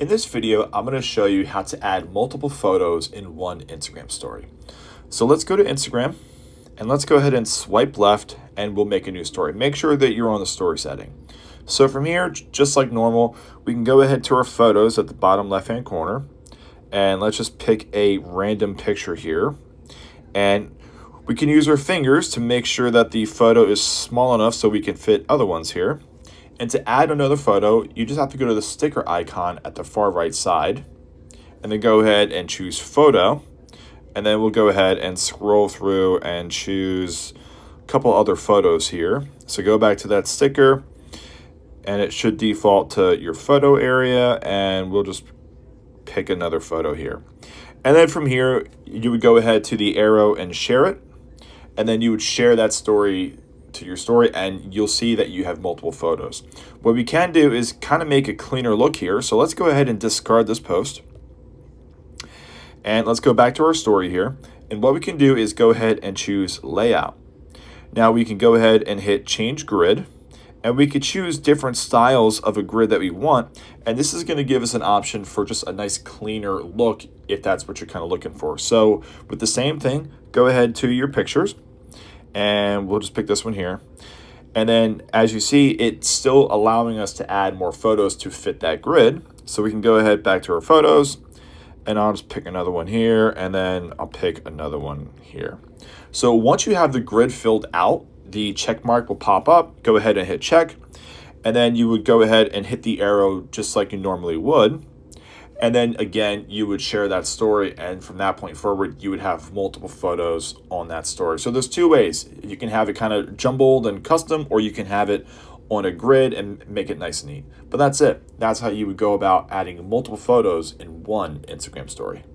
In this video, I'm going to show you how to add multiple photos in one Instagram story. So let's go to Instagram and let's go ahead and swipe left and we'll make a new story. Make sure that you're on the story setting. So from here, just like normal, we can go ahead to our photos at the bottom left-hand corner and let's just pick a random picture here. And we can use our fingers to make sure that the photo is small enough so we can fit other ones here. And to add another photo, you just have to go to the sticker icon at the far right side and then go ahead and choose photo. And then we'll go ahead and scroll through and choose a couple other photos here. So go back to that sticker and it should default to your photo area, and we'll just pick another photo here. And then from here, you would go ahead to the arrow and share it. And then you would share that story to your story and you'll see that you have multiple photos. What we can do is kind of make a cleaner look here. So let's go ahead and discard this post. And let's go back to our story here. And what we can do is go ahead and choose layout. Now we can go ahead and hit change grid. And we could choose different styles of a grid that we want. And this is going to give us an option for just a nice cleaner look if that's what you're kind of looking for. So with the same thing, go ahead to your pictures and we'll just pick this one here. And then as you see, it's still allowing us to add more photos to fit that grid. So we can go ahead back to our photos and I'll just pick another one here and then I'll pick another one here. So once you have the grid filled out, the check mark will pop up. Go ahead and hit check. And then you would go ahead and hit the arrow just like you normally would. And then again, you would share that story. And from that point forward, you would have multiple photos on that story. So there's two ways. You can have it kind of jumbled and custom, or you can have it on a grid and make it nice and neat. But that's it. That's how you would go about adding multiple photos in one Instagram story.